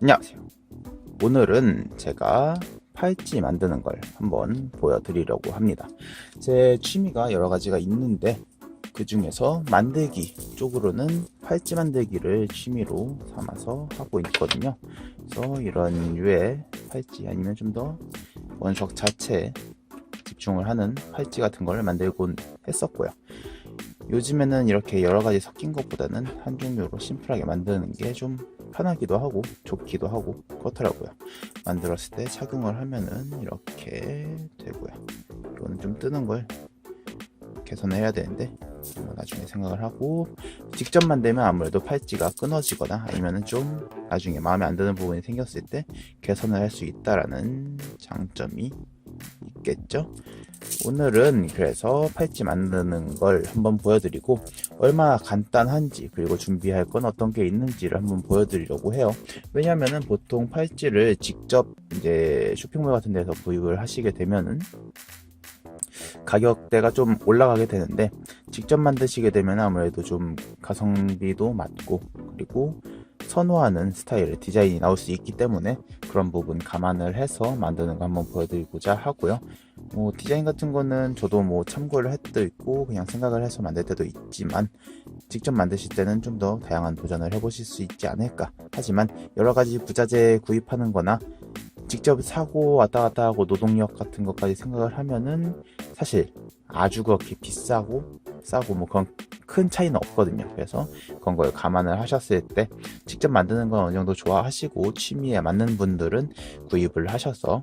안녕하세요. 오늘은 제가 팔찌 만드는 걸 한번 보여드리려고 합니다. 제 취미가 여러 가지가 있는데 그 중에서 만들기 쪽으로는 팔찌 만들기를 취미로 삼아서 하고 있거든요. 그래서 이런 류의 팔찌 아니면 좀 더 원석 자체에 집중을 하는 팔찌 같은 걸 만들곤 했었고요. 요즘에는 이렇게 여러 가지 섞인 것보다는 한 종류로 심플하게 만드는 게 좀 편하기도 하고 좋기도 하고 그렇더라고요. 만들었을 때 착용을 하면은 이렇게 되고요. 이거는 좀 뜨는 걸 개선을 해야 되는데 나중에 생각을 하고, 직접 만들면 아무래도 팔찌가 끊어지거나 아니면은 좀 나중에 마음에 안 드는 부분이 생겼을 때 개선을 할 수 있다라는 장점이 있겠죠. 오늘은 그래서 팔찌 만드는 걸 한번 보여드리고 얼마나 간단한지, 그리고 준비할 건 어떤 게 있는지를 한번 보여드리려고 해요. 왜냐면은 보통 팔찌를 직접 이제 쇼핑몰 같은 데서 구입을 하시게 되면은 가격대가 좀 올라가게 되는데, 직접 만드시게 되면 아무래도 좀 가성비도 맞고 그리고 선호하는 스타일의 디자인이 나올 수 있기 때문에 그런 부분 감안을 해서 만드는 거 한번 보여드리고자 하고요. 디자인 같은 거는 저도 참고를 할 때도 있고 그냥 생각을 해서 만들 때도 있지만, 직접 만드실 때는 좀 더 다양한 도전을 해보실 수 있지 않을까. 하지만 여러 가지 부자재 구입하는 거나 직접 사고 왔다 갔다 하고 노동력 같은 것까지 생각을 하면은 사실 아주 그렇게 비싸고 싸고 그런 큰 차이는 없거든요. 그래서 그런 걸 감안을 하셨을 때 직접 만드는 건 어느 정도 좋아하시고 취미에 맞는 분들은 구입을 하셔서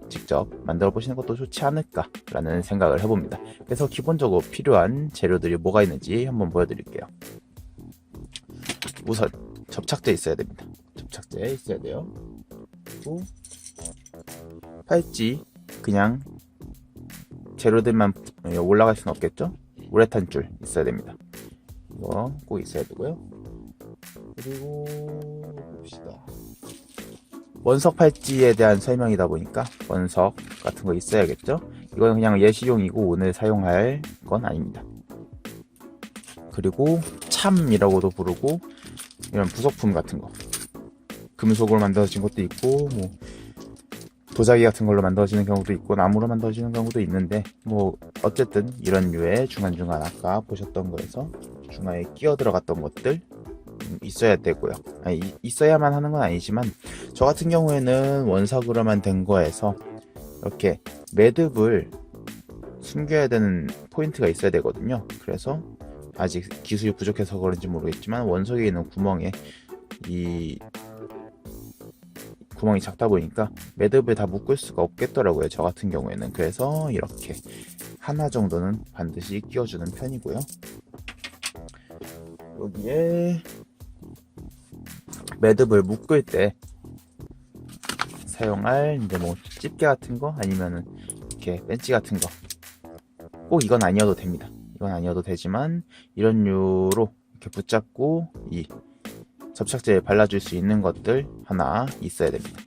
직접 만들어 보시는 것도 좋지 않을까 라는 생각을 해봅니다. 그래서 기본적으로 필요한 재료들이 뭐가 있는지 한번 보여드릴게요. 우선 접착제 있어야 됩니다. 접착제 있어야 돼요. 그리고 팔찌 그냥 재료들만 올라갈 수는 없겠죠. 우레탄 줄 있어야 됩니다. 이거 꼭 있어야 되고요. 그리고 봅시다. 원석 팔찌에 대한 설명이다 보니까 원석 같은 거 있어야겠죠. 이건 그냥 예시용이고 오늘 사용할 건 아닙니다. 그리고 참이라고도 부르고 이런 부속품 같은 거, 금속으로 만들어진 것도 있고 도자기 같은 걸로 만들어지는 경우도 있고 나무로 만들어지는 경우도 있는데 어쨌든 이런 류의 중간중간 아까 보셨던 거에서 중간에 끼어 들어갔던 것들 있어야 되고요. 있어야만 하는 건 아니지만 저 같은 경우에는 원석으로만 된 거에서 이렇게 매듭을 숨겨야 되는 포인트가 있어야 되거든요. 그래서 아직 기술이 부족해서 그런지 모르겠지만 원석에 있는 구멍에 이 구멍이 작다 보니까 매듭을 다 묶을 수가 없겠더라고요, 저 같은 경우에는. 그래서 이렇게 하나 정도는 반드시 끼워주는 편이고요. 여기에 매듭을 묶을 때 사용할 이제 집게 같은 거 아니면은 이렇게 벤치 같은 거, 꼭 이건 아니어도 됩니다. 이건 아니어도 되지만 이런 류로 이렇게 붙잡고 이 접착제에 발라줄 수 있는 것들 하나 있어야 됩니다.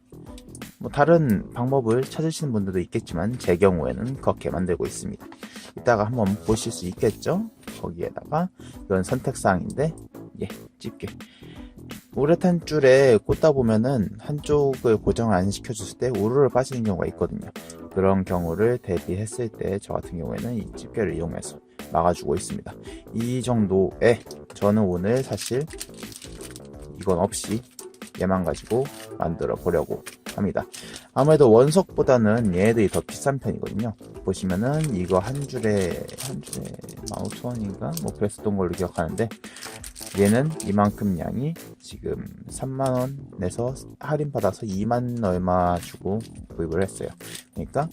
다른 방법을 찾으시는 분들도 있겠지만 제 경우에는 그렇게 만들고 있습니다. 이따가 한번 보실 수 있겠죠. 거기에다가 이건 선택사항인데 집게, 우레탄 줄에 꽂다 보면은 한쪽을 고정을 안 시켜줬을 때 우르르 빠지는 경우가 있거든요. 그런 경우를 대비했을 때 저 같은 경우에는 이 집게를 이용해서 막아주고 있습니다. 이 정도에 저는 오늘 사실 이건 없이 얘만 가지고 만들어 보려고 합니다. 아무래도 원석보다는 얘네들이 더 비싼 편이거든요. 보시면은 이거 한 줄에 15,000원인가 그랬었던 걸로 기억하는데, 얘는 이만큼 양이 지금 3만원 내서 할인 받아서 2만 얼마 주고 구입을 했어요. 그러니까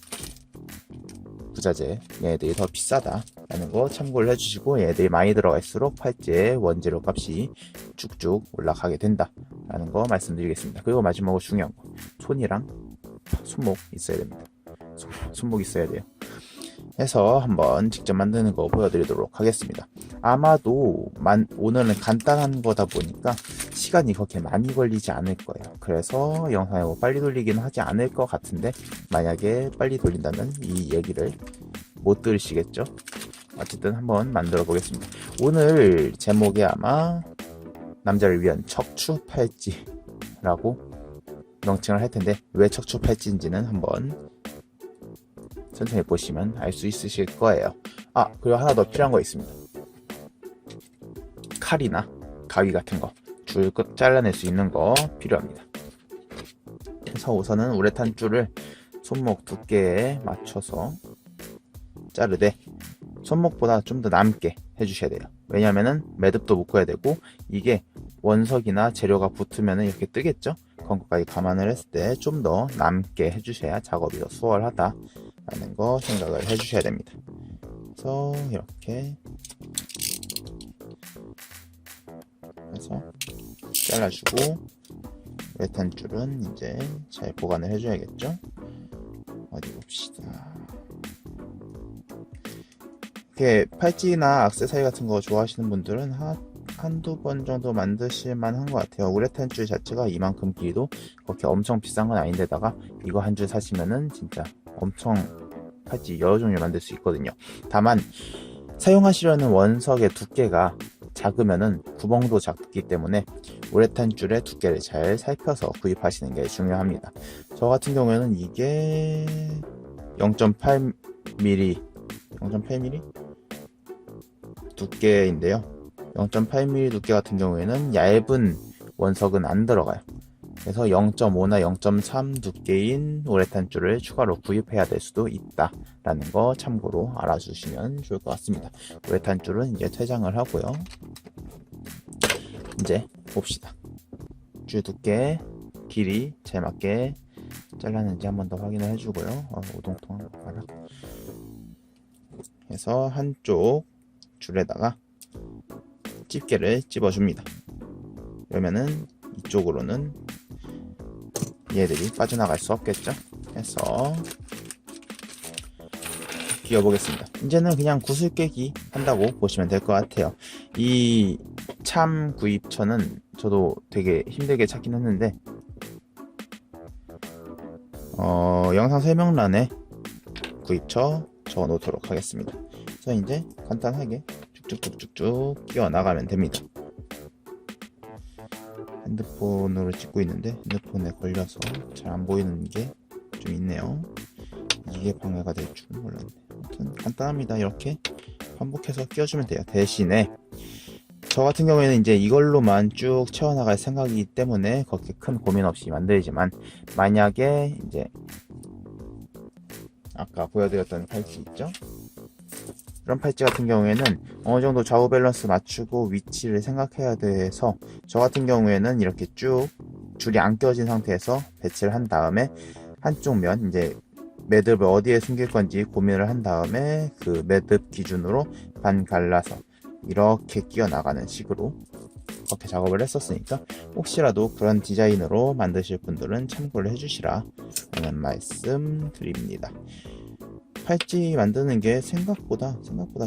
부자재 얘네들이 더 비싸다 라는 거 참고를 해주시고, 얘네들이 많이 들어갈수록 팔찌의 원재료 값이 쭉쭉 올라가게 된다 라는 거 말씀드리겠습니다. 그리고 마지막으로 중요한 거, 손이랑 손목 있어야 됩니다. 손목 있어야 돼요. 해서 한번 직접 만드는 거 보여드리도록 하겠습니다. 아마도 오늘은 간단한 거다 보니까 시간이 그렇게 많이 걸리지 않을 거예요. 그래서 영상을 빨리 돌리기는 하지 않을 것 같은데, 만약에 빨리 돌린다면 이 얘기를 못 들으시겠죠? 어쨌든 한번 만들어 보겠습니다. 오늘 제목이 아마 남자를 위한 척추 팔찌라고 명칭을 할 텐데 왜 척추 팔찌인지는 한번 천천히 보시면 알 수 있으실 거예요. 그리고 하나 더 필요한 거 있습니다. 칼이나 가위 같은 거 줄 끝 잘라낼 수 있는 거 필요합니다. 그래서 우선은 우레탄 줄을 손목 두께에 맞춰서 자르되 손목보다 좀 더 남게 해주셔야 돼요. 왜냐면은 매듭도 묶어야 되고 이게 원석이나 재료가 붙으면 이렇게 뜨겠죠? 그런 것까지 감안을 했을 때 좀 더 남게 해주셔야 작업이 더 수월하다라는 거 생각을 해주셔야 됩니다. 그래서 이렇게 해서 잘라주고 우레탄 줄은 이제 잘 보관을 해줘야겠죠? 어디 봅시다. 이렇게 팔찌나 액세서리 같은 거 좋아하시는 분들은 한두 번 정도 만드실 만한 것 같아요. 우레탄 줄 자체가 이만큼 길이도 그렇게 엄청 비싼 건 아닌데다가 이거 한 줄 사시면은 진짜 엄청 팔찌 여러 종류 만들 수 있거든요. 다만 사용하시려는 원석의 두께가 작으면은 구멍도 작기 때문에 우레탄 줄의 두께를 잘 살펴서 구입하시는 게 중요합니다. 저 같은 경우에는 이게 0.8mm 두께인데요. 0.8mm 두께 같은 경우에는 얇은 원석은 안 들어가요. 그래서 0.5나 0.3 두께인 우레탄 줄을 추가로 구입해야 될 수도 있다라는 거 참고로 알아주시면 좋을 것 같습니다. 우레탄 줄은 이제 퇴장을 하고요. 이제 봅시다. 줄 두께, 길이 잘 맞게 잘랐는지 한 번 더 확인을 해주고요. 우동통 봐라. 해서 한쪽 줄에다가 집게를 집어줍니다. 그러면은 이쪽으로는 얘들이 빠져나갈 수 없겠죠? 해서 끼워보겠습니다. 이제는 그냥 구슬 깨기 한다고 보시면 될 것 같아요. 이 참 구입처는 저도 되게 힘들게 찾긴 했는데 영상 설명란에 구입처 적어 놓도록 하겠습니다. 그래서 이제 간단하게 쭉쭉쭉쭉 끼워 나가면 됩니다. 핸드폰으로 찍고 있는데 핸드폰에 걸려서 잘 안 보이는 게 좀 있네요. 이게 방해가 될 줄 몰랐네. 아무튼 간단합니다. 이렇게 반복해서 끼워주면 돼요. 대신에 저 같은 경우에는 이제 이걸로만 쭉 채워나갈 생각이기 때문에 그렇게 큰 고민 없이 만들지만 만약에 이제 아까 보여드렸던 팔찌 있죠? 이런 팔찌 같은 경우에는 어느 정도 좌우 밸런스 맞추고 위치를 생각해야 돼서 저 같은 경우에는 이렇게 쭉 줄이 안 껴진 상태에서 배치를 한 다음에 한쪽 면 이제 매듭을 어디에 숨길 건지 고민을 한 다음에 그 매듭 기준으로 반 갈라서 이렇게 끼워 나가는 식으로 그렇게 작업을 했었으니까 혹시라도 그런 디자인으로 만드실 분들은 참고를 해주시라 라는 말씀 드립니다. 팔찌 만드는 게 생각보다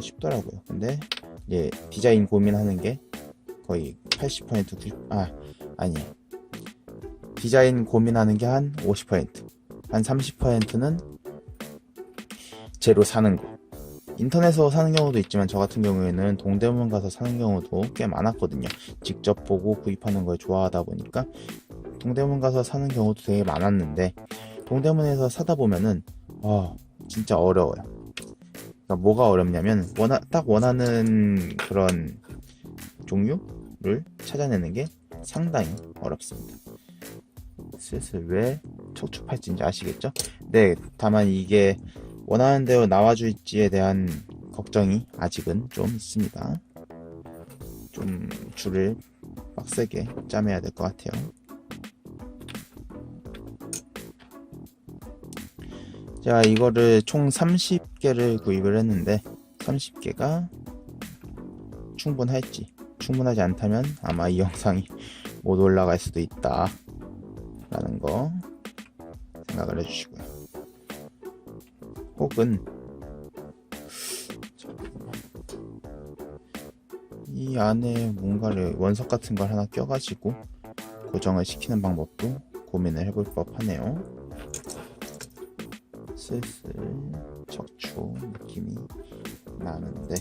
쉽더라고요. 근데 이제 디자인 고민하는 게 거의 80% 아니에요. 디자인 고민하는 게 한 50%, 한 30%는 재료 사는 거. 인터넷에서 사는 경우도 있지만 저 같은 경우에는 동대문 가서 사는 경우도 꽤 많았거든요. 직접 보고 구입하는 걸 좋아하다 보니까 동대문 가서 사는 경우도 되게 많았는데 동대문에서 사다 보면은 진짜 어려워요. 그러니까 뭐가 어렵냐면 딱 원하는 그런 종류를 찾아내는 게 상당히 어렵습니다. 슬슬 왜 척추 팔찌인지 아시겠죠? 네, 다만 이게 원하는 대로 나와줄지에 대한 걱정이 아직은 좀 있습니다. 좀 줄을 빡세게 짜매야 될 것 같아요. 제가 이거를 총 30개를 구입을 했는데 30개가 충분하지 않다면 아마 이 영상이 못 올라갈 수도 있다 라는 거 생각을 해주시고요. 혹은 이 안에 뭔가를 원석 같은 걸 하나 껴가지고 고정을 시키는 방법도 고민을 해볼 법하네요. 슬슬 척추 느낌이 나는데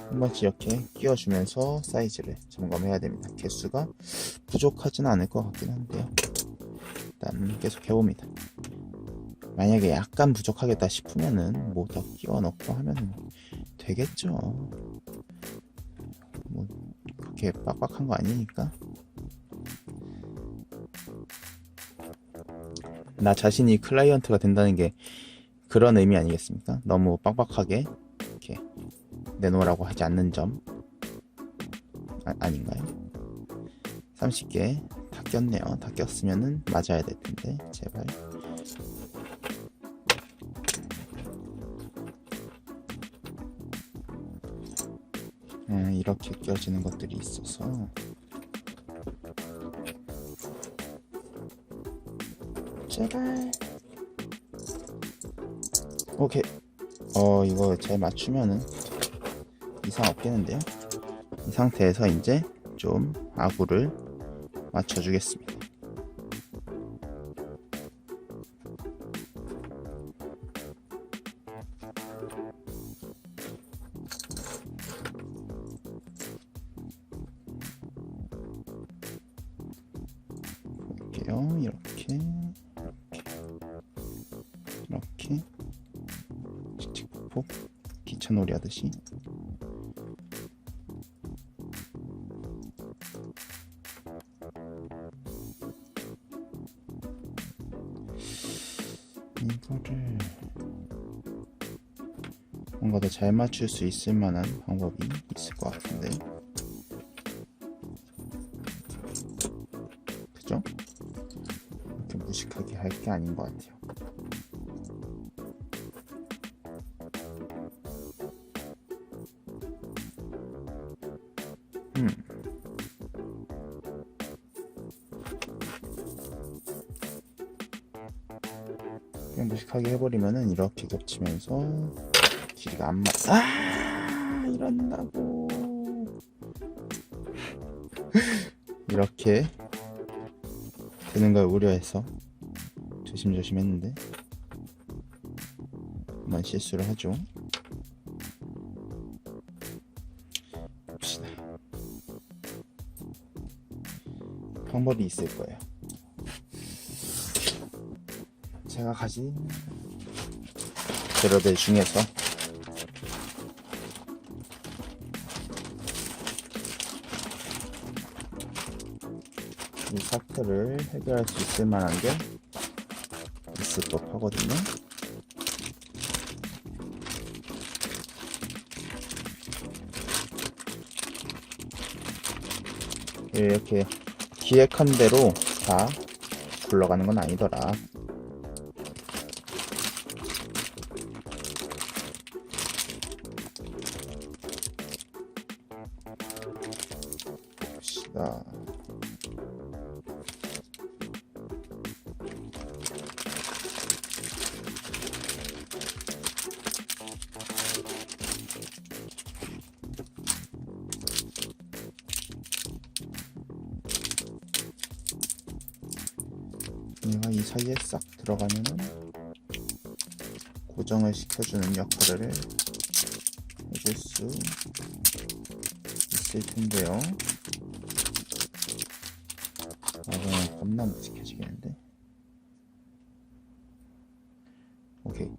한 번씩 이렇게 끼워주면서 사이즈를 점검해야 됩니다. 개수가 부족하지는 않을 것 같긴 한데요. 일단 계속 해봅니다. 만약에 약간 부족하겠다 싶으면은 뭐 더 끼워 넣고 하면 되겠죠. 뭐 그렇게 빡빡한 거 아니니까. 나 자신이 클라이언트가 된다는 게 그런 의미 아니겠습니까? 너무 빡빡하게 이렇게 내놓으라고 하지 않는 점 아닌가요? 30개 다 꼈네요. 다 꼈으면은 맞아야 될 텐데 제발. 이렇게 껴지는 것들이 있어서 제발. 오케이. 이거 잘 맞추면은 이상 없겠는데요? 이 상태에서 이제 좀 아구를 맞춰주겠습니다. 볼게요. 이렇게 칙칙폭폭 기차놀이 하듯이. 이거를 뭔가 더 잘 맞출 수 있을 만한 방법이 있을 것 같은데, 그죠? 이렇게 무식하게 할 게 아닌 것 같아요. 그냥 무식하게 해버리면은 이렇게 겹치면서 길이가 안 이런다고. 이렇게 되는 걸 우려해서 조심조심 했는데 한번 실수를 하죠. 봅시다. 방법이 있을 거예요. 제가 가진 재료들 중에서 이 사태를 해결할 수 있을 만한 게 있을 법 하거든요. 이렇게 기획한 대로 다 굴러가는 건 아니더라. 봅시다. 얘가 이 사이에 싹 들어가면은 고정을 시켜주는 역할을 해줄 수 있을 텐데요. 그냥 겁나 묵직해지겠는데. 오케이.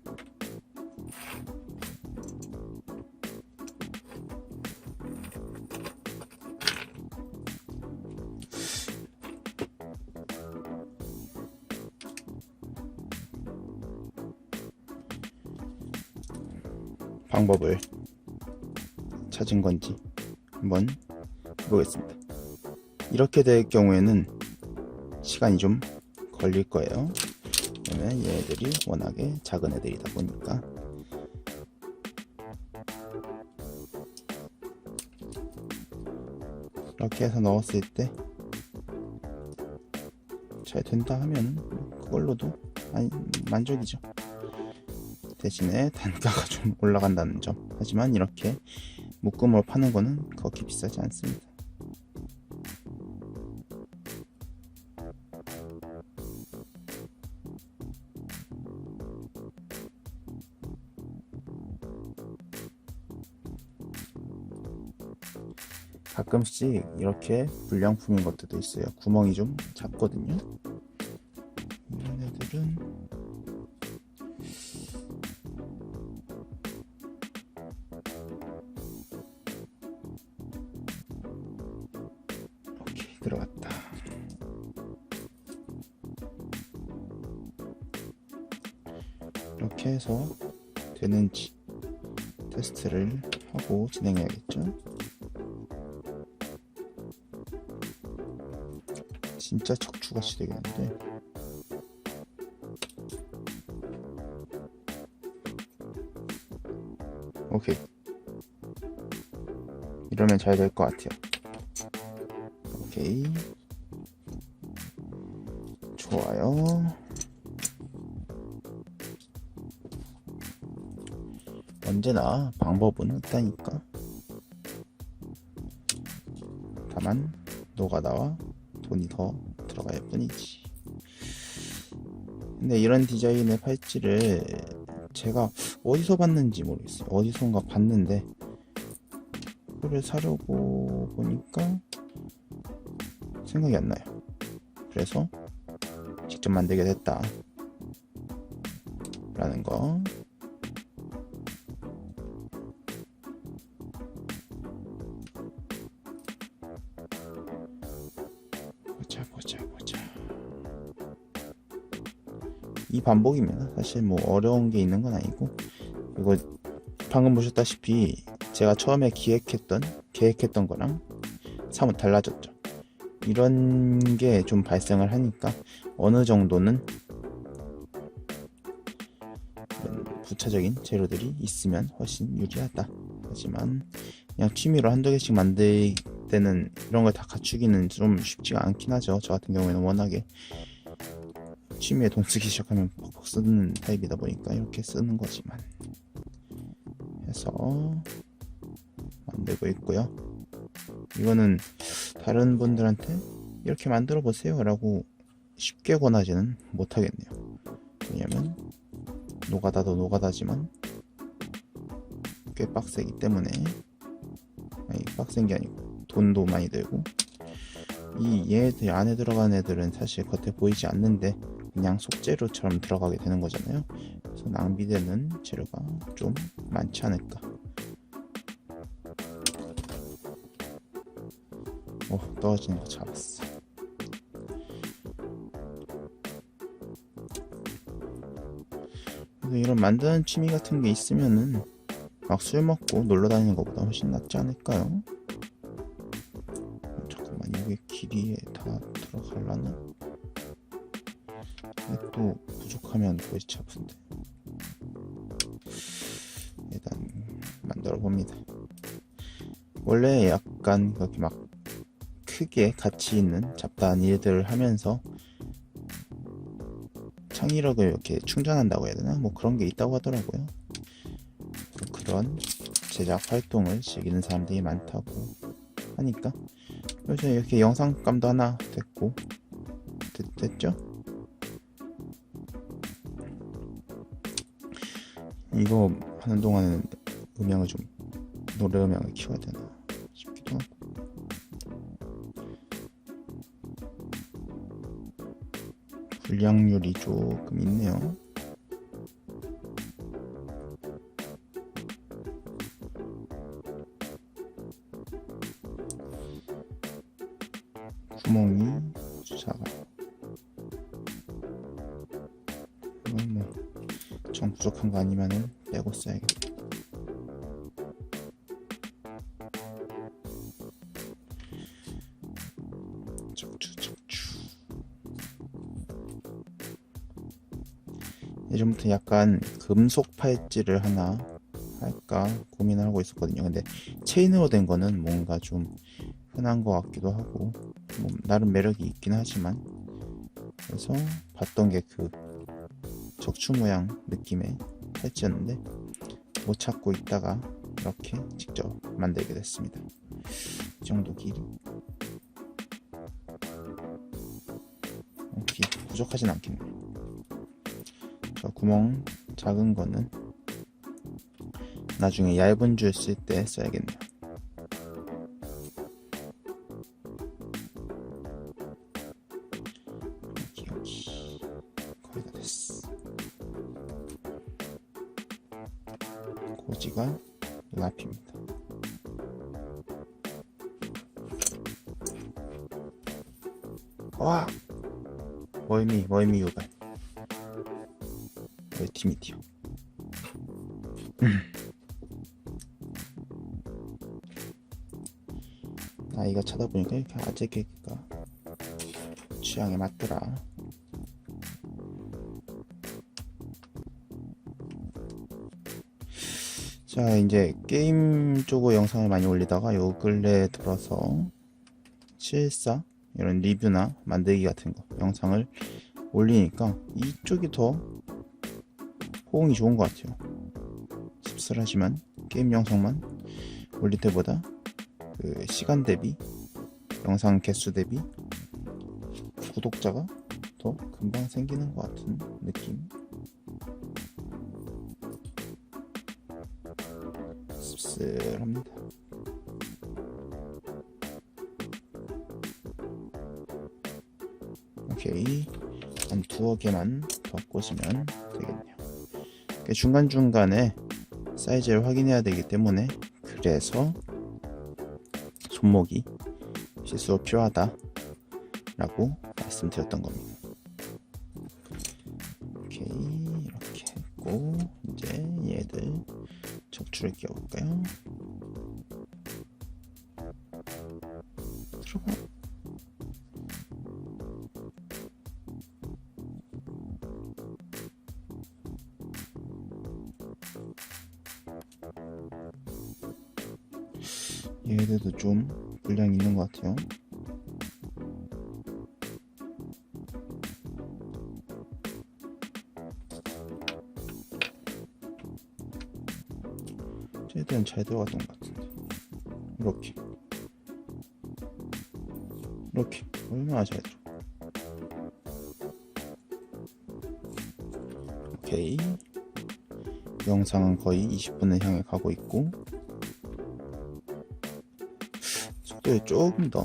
방법을 찾은 건지 한번 해보겠습니다. 이렇게 될 경우에는 시간이 좀 걸릴 거예요. 왜냐면 얘네들이 워낙에 작은 애들이다 보니까. 이렇게 해서 넣었을 때 잘 된다 하면 그걸로도 만족이죠. 대신에 단가가 좀 올라간다는 점. 하지만 이렇게 묶음으로 파는 거는 그렇게 비싸지 않습니다. 가끔씩 이렇게 불량품인 것들도 있어요. 구멍이 좀 작거든요. 이런 애들은 오케이, 들어갔다. 이렇게 해서 되는지 테스트를 하고 진행해야겠죠. 진짜 척추같이 되겠는데. 오케이, 이러면 잘 될 것 같아요. 오케이, 좋아요. 언제나 방법은 있다니까. 다만 노가다와 돈이 더 들어갈 뿐이지. 근데 이런 디자인의 팔찌를 제가 어디서 봤는지 모르겠어요. 어디선가 봤는데 그거를 사려고 보니까 생각이 안 나요. 그래서 직접 만들게 됐다 라는 거. 보자. 이 반복이면 사실 뭐 어려운 게 있는 건 아니고, 이거 방금 보셨다시피 제가 처음에 계획했던 거랑 사뭇 달라졌죠. 이런 게 좀 발생을 하니까 어느 정도는 부차적인 재료들이 있으면 훨씬 유리하다. 하지만 그냥 취미로 한두 개씩 만들 때는 이런 걸 다 갖추기는 좀 쉽지가 않긴 하죠. 저 같은 경우에는 워낙에 취미에 돈 쓰기 시작하면 퍽퍽 쓰는 타입이다 보니까 이렇게 쓰는 거지만 해서 만들고 있고요. 이거는 다른 분들한테 이렇게 만들어 보세요 라고 쉽게 권하지는 못하겠네요. 왜냐면 노가다도 노가다지만 꽤 빡세기 때문에, 아니 빡센 게 아니고 돈도 많이 들고, 이 얘들 안에 들어간 애들은 사실 겉에 보이지 않는데 그냥 속재료처럼 들어가게 되는 거잖아요. 그래서 낭비되는 재료가 좀 많지 않을까. 떨어지는 거 잡았어. 이런 만드는 취미 같은 게 있으면은 막 술 먹고 놀러 다니는 것보다 훨씬 낫지 않을까요? 잠깐만, 이게 길이에 다 들어가려나? 또 부족하면 골치 아픈데. 일단 만들어 봅니다. 원래 약간 그렇게 막 크게 가치 있는 잡다한 일들을 하면서 창의력을 이렇게 충전한다고 해야 되나? 뭐 그런 게 있다고 하더라고요. 그런 제작 활동을 즐기는 사람들이 많다고 하니까 요즘 이렇게 영상감도 하나 됐고 됐죠? 이거 하는 동안은 음향을 좀, 노래 음향을 키워야 되나 싶기도 하고. 불량률이 조금 있네요. 구멍이 아주 작아요. 이건 뭐 정 부족한 거 아니면은 빼고 써야겠다. 척추. 예전부터 약간 금속 팔찌를 하나 할까 고민을 하고 있었거든요. 근데 체인으로 된 거는 뭔가 좀 흔한 것 같기도 하고, 뭐 나름 매력이 있긴 하지만, 그래서 봤던 게 그 척추 모양 느낌의 팔찌였는데 못 찾고 있다가 이렇게 직접 만들게 됐습니다. 이 정도 길이. 부족하진 않겠네요. 저 구멍 작은 거는 나중에 얇은 줄 쓸 때 써야겠네요. 여지가 눈앞입니다. 와! 멀미 유발. 멀티미디어. 아이가 찾아보니까 이렇게 아재 개그가 취향에 맞더라. 자, 이제 게임 쪽으로 영상을 많이 올리다가 요 근래 들어서 실사 이런 리뷰나 만들기 같은 거 영상을 올리니까 이쪽이 더 호응이 좋은 것 같아요. 씁쓸하지만 게임 영상만 올릴 때보다 그 시간 대비 영상 개수 대비 구독자가 더 금방 생기는 것 같은 느낌. 씁쓸합니다. 오케이, 한 두어 개만 더 꽂으면 되겠네요. 중간중간에 사이즈를 확인해야 되기 때문에 그래서 손목이 실수로 필요하다 라고 말씀드렸던 겁니다. 오케이, 이렇게 했고 이제 얘들 척추를 끼워볼까요? 들어가. 얘들도 좀 분량이 있는 것 같아요. 쟤들은 잘 들어갔던 것 같은데. 이렇게 얼마나 잘 들어. 오케이, 영상은 거의 20분을 향해 가고 있고 속도를 조금 더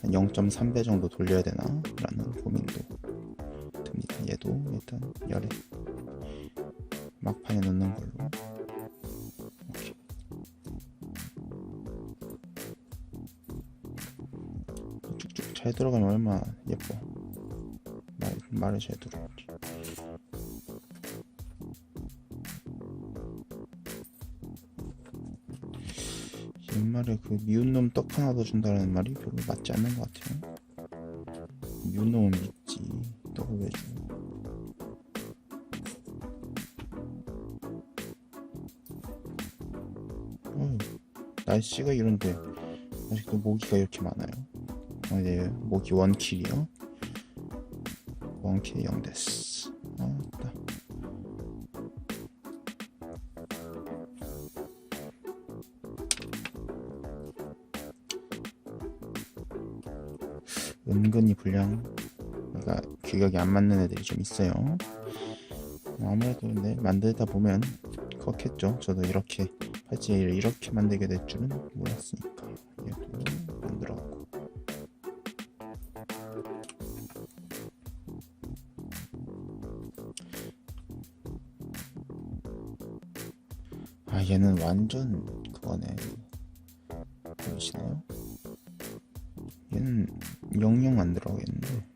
한 0.3배 정도 돌려야 되나 라는 고민도 듭니다. 얘도 일단 열에 막판에 넣는 걸로. 오케이. 쭉쭉 잘 들어가면 얼마나 예뻐. 말을 잘 들어야지. 옛말에 그 미운 놈 떡 하나 더 준다는 말이 별로 맞지 않는 것 같아요. 미운 놈은 믿지 떡을 왜 줘. 날씨가 이런데 아직도 모기가 이렇게 많아요. 네, 모기 원킬이요. 원킬 0데스. 아따. 은근히 분량 그러니까 규격이 안 맞는 애들이 좀 있어요. 아무래도 근데 만들다 보면 그렇겠죠. 저도 이렇게 팔찌를 이렇게 만들게 될 줄은 몰랐으니까요. 얘도 만들어갖고. 아, 얘는 완전 그거네. 보이시나요? 얘는 영영 만들어야겠는데.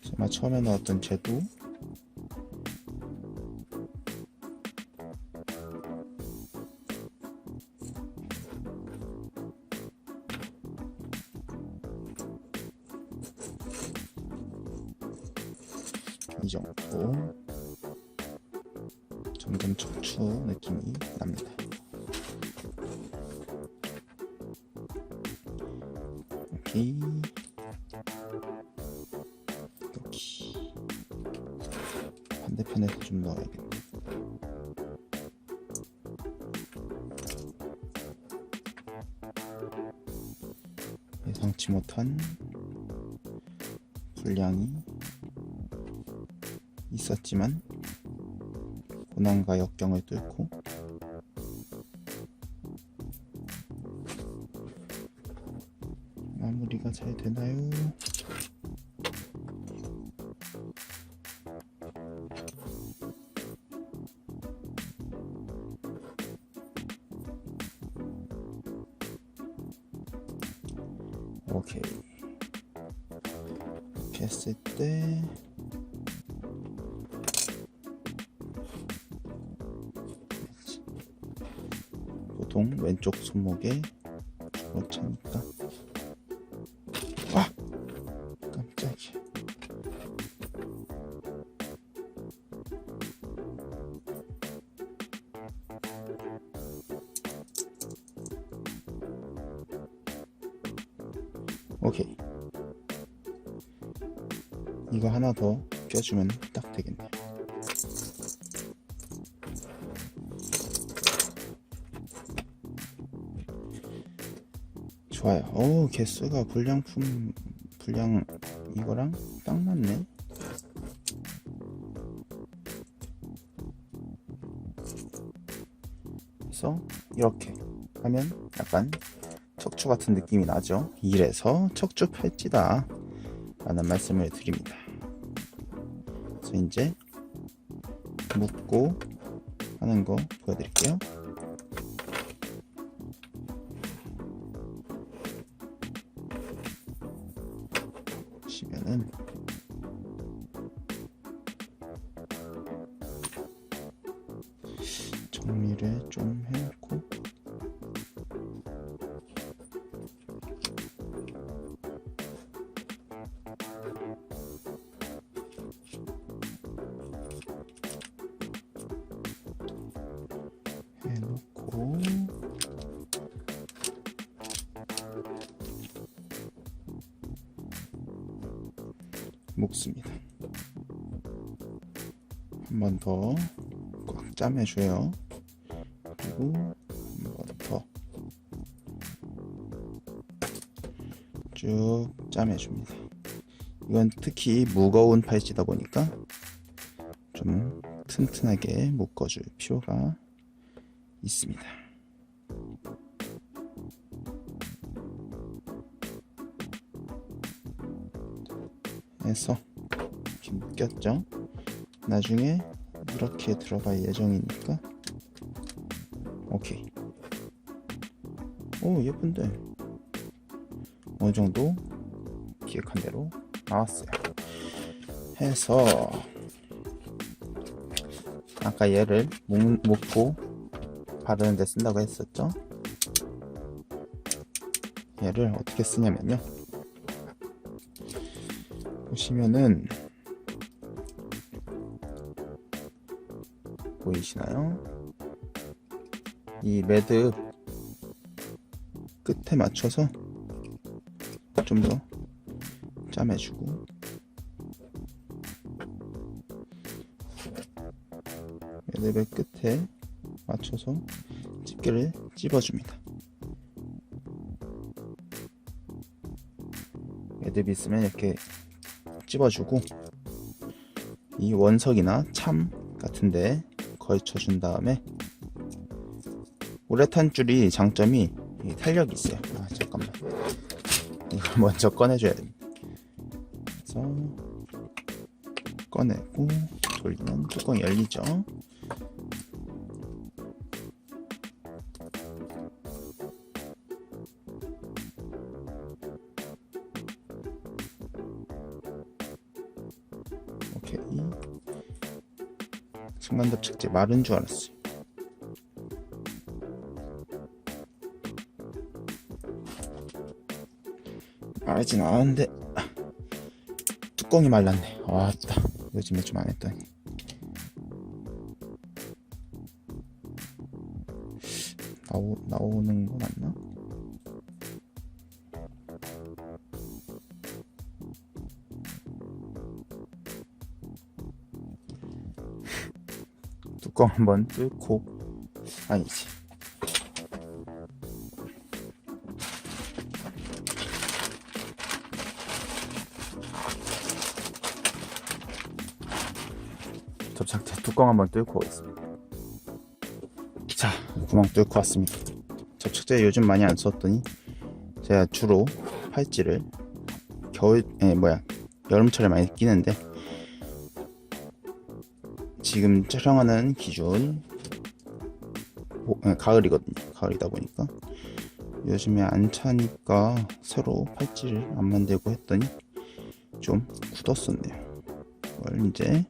제가 처음에 넣었던 쟤도 이 정도 점점 척추 느낌이 납니다. 오케이, 여기 반대편에도 좀 넣어야겠네. 예상치 못한 분량이 있었지만 문항과 역경을 뚫고 마무리가 잘 되나요? 오케이. 이렇게 했을 때 보통 왼쪽 손목에 주로 차니까 와! 깜짝이야. 오케이. 이거 하나 더 껴주면 딱 되겠네요. 좋아요. 오, 개수가 분량 이거랑 딱 맞네. 그래서 이렇게 하면 약간 척추 같은 느낌이 나죠. 이래서 척추 팔찌다 라는 말씀을 드립니다. 그래서 이제 묶고 하는 거 보여드릴게요. 보시면은 정리를 좀 해놓고 묶습니다. 한 번 더 꽉 짜매줘요. 그리고 한 번 더 쭉 짜매줍니다. 이건 특히 무거운 팔찌다 보니까 좀 튼튼하게 묶어줄 필요가 있습니다. 해서 이렇게 묶였죠. 나중에 이렇게 들어갈 예정이니까 오케이. 오, 예쁜데 어느 정도 기획한 대로 나왔어요. 해서 아까 얘를 묶고 바르는 데 쓴다고 했었죠. 얘를 어떻게 쓰냐면요, 보시면은 보이시나요? 이 매듭 끝에 맞춰서 좀 더 짜매주고, 매듭의 끝에 맞춰서 집게를 찝어줍니다. 매듭이 있으면 이렇게 찝어주고, 이 원석이나 참 같은데 걸쳐준 다음에, 우레탄 줄이 장점이 탄력이 있어요. 아, 잠깐만, 이걸 먼저 꺼내줘야 됩니다. 그래서 꺼내고 돌리면 뚜껑이 열리죠. 오케이. 승만답 책제 마른 줄 알았어요. 마르진 않았는데 뚜껑이 말랐네. 왔다. 요즘에 좀 안 했더니. 나오는 거 맞나? 뚜껑 한번 뚫고, 아니지, 접착제 뚜껑 한번 뚫고 오겠습니다. 자, 구멍 뚫고 왔습니다. 접착제 요즘 많이 안 썼더니 제가 주로 팔찌를 여름철에 많이 끼는데, 지금 촬영하는 기준 가을이거든요. 가을이다 보니까 요즘에 안 차니까 새로 팔찌를 안 만들고 했더니 좀 굳었었네요. 이걸 이제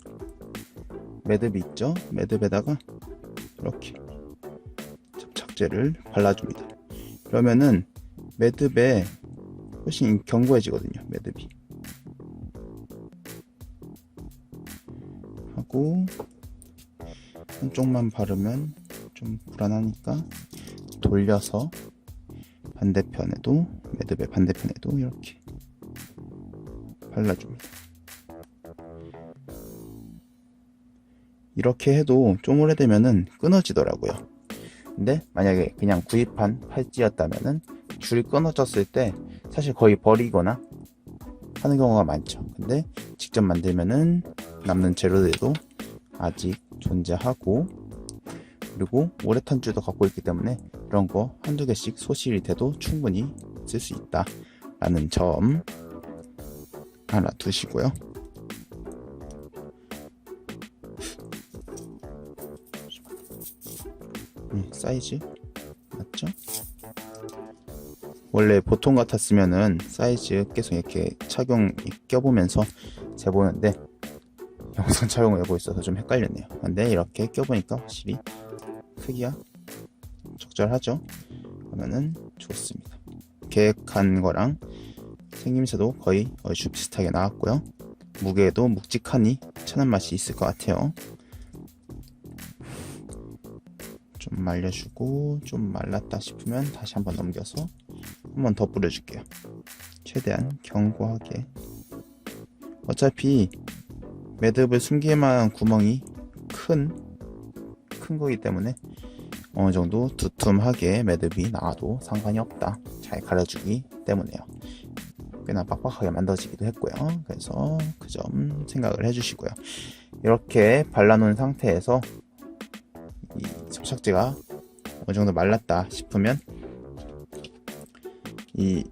매듭이 있죠? 매듭에다가 이렇게 접착제를 발라줍니다. 그러면은 매듭에 훨씬 견고해지거든요. 매듭이 하고, 한쪽만 바르면 좀 불안하니까 돌려서 반대편에도, 매듭의 반대편에도 이렇게 발라줍니다. 이렇게 해도 좀 오래되면은 끊어지더라고요. 근데 만약에 그냥 구입한 팔찌였다면은 줄이 끊어졌을 때 사실 거의 버리거나 하는 경우가 많죠. 근데 직접 만들면은 남는 재료들도 아직 존재하고, 그리고 오래 탄 줄도 갖고 있기 때문에 이런 거 한두 개씩 소실이 돼도 충분히 쓸 수 있다 라는 점 알아두시고요. 사이즈 맞죠? 원래 보통 같았으면은 사이즈 계속 이렇게 착용 껴보면서 재보는데 영상 촬영을 하고 있어서 좀 헷갈렸네요. 근데 이렇게 껴보니까 확실히 크기가 적절하죠? 그러면은 좋습니다. 계획한 거랑 생김새도 거의 얼추 비슷하게 나왔고요. 무게도 묵직하니 편한 맛이 있을 것 같아요. 좀 말려주고, 좀 말랐다 싶으면 다시 한번 넘겨서 한번 더 뿌려줄게요. 최대한 견고하게. 어차피 매듭을 숨길 만한 구멍이 큰 거기 때문에 어느 정도 두툼하게 매듭이 나와도 상관이 없다. 잘 가려주기 때문에요. 꽤나 빡빡하게 만들어지기도 했고요. 그래서 그 점 생각을 해주시고요. 이렇게 발라놓은 상태에서 이 접착제가 어느 정도 말랐다 싶으면 이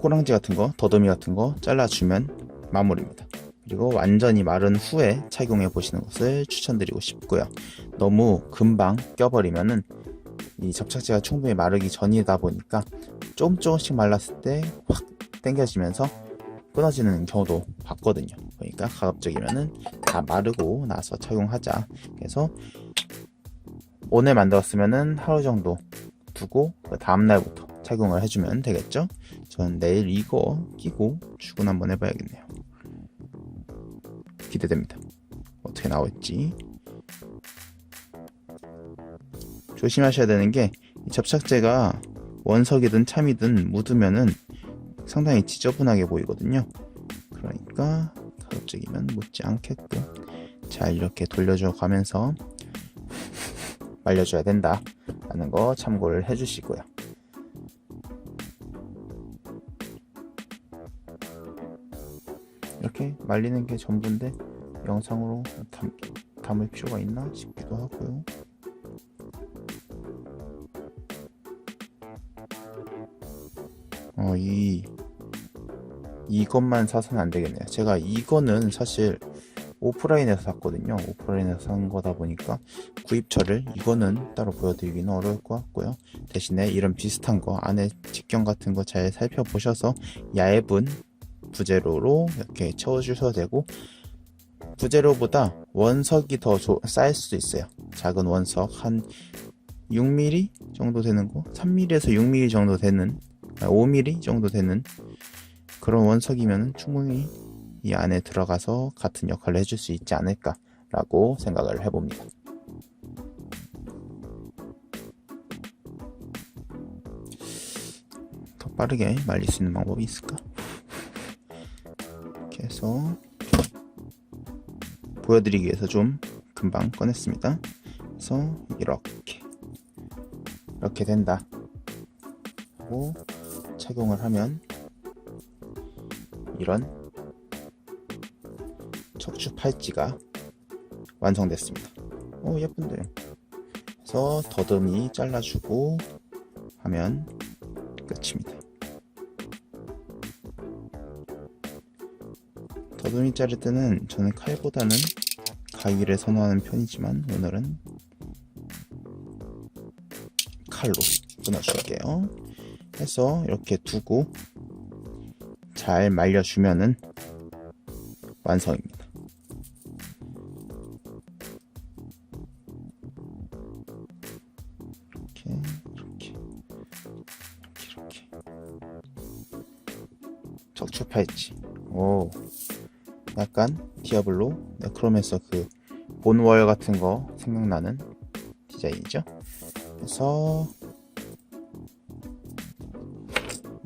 꼬랑지 같은 거, 더듬이 같은 거 잘라주면 마무리입니다. 그리고 완전히 마른 후에 착용해 보시는 것을 추천드리고 싶고요. 너무 금방 껴버리면은 이 접착제가 충분히 마르기 전이다 보니까 조금씩 말랐을 때 확 당겨지면서 끊어지는 경우도 봤거든요. 그러니까 가급적이면은 다 마르고 나서 착용하자. 그래서 오늘 만들었으면은 하루 정도 두고 그 다음날부터 착용을 해주면 되겠죠. 전 내일 이거 끼고 출근 한번 해봐야겠네요. 기대됩니다. 어떻게 나올지. 조심하셔야 되는 게, 이 접착제가 원석이든 참이든 묻으면은 상당히 지저분하게 보이거든요. 그러니까 가급적이면 묻지 않게끔 잘 이렇게 돌려줘 가면서 말려줘야 된다 라는 거 참고를 해주시고요. 이렇게 말리는 게 전부인데 영상으로 담을 필요가 있나 싶기도 하고요. 이것만 사서는 안 되겠네요. 제가 이거는 사실 오프라인에서 샀거든요. 오프라인에서 산 거다 보니까 구입처를 이거는 따로 보여드리기는 어려울 것 같고요. 대신에 이런 비슷한 거 안에 직경 같은 거 잘 살펴보셔서 얇은 부재료로 이렇게 채워주셔도 되고, 부재료보다 원석이 더 쌓일 수도 있어요. 작은 원석 한 6mm 정도 되는 거, 3mm에서 6mm 정도 되는, 5mm 정도 되는 그런 원석이면 충분히 이 안에 들어가서 같은 역할을 해줄 수 있지 않을까 라고 생각을 해봅니다. 더 빠르게 말릴 수 있는 방법이 있을까? 이렇게 해서 보여드리기 위해서 좀 금방 꺼냈습니다. 그래서 이렇게 된다 하고 착용을 하면 이런 척추 팔찌가 완성됐습니다. 예쁜데. 그래서 더듬이 잘라주고 하면 끝입니다. 더듬이 자를 때는 저는 칼보다는 가위를 선호하는 편이지만 오늘은 칼로 끊어줄게요. 해서 이렇게 두고 잘 말려주면은 완성입니다. 이렇게 척추 팔찌. 오, 약간 디아블로 네크로맨서 그 본월 같은 거 생각나는 디자인이죠. 그래서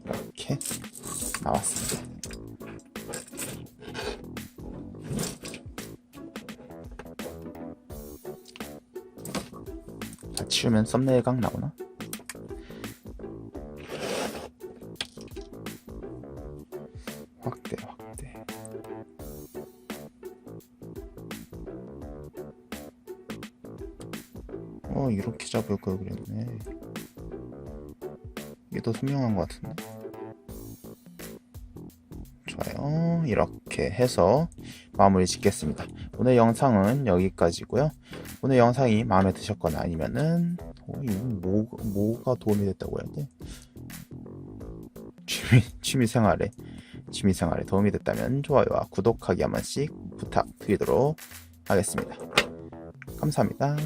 이렇게 나왔습니다. 다 치우면 썸네일 각 나오나? 확대. 이렇게 잡을 걸 그랬네. 이게 더 선명한 것 같은데. 좋아요. 이렇게 해서 마무리 짓겠습니다. 오늘 영상은 여기까지고요. 오늘 영상이 마음에 드셨거나 아니면은 뭐가 도움이 됐다고 해야 돼? 취미생활에 도움이 됐다면 좋아요와 구독하기 한 번씩 부탁드리도록 하겠습니다. 감사합니다.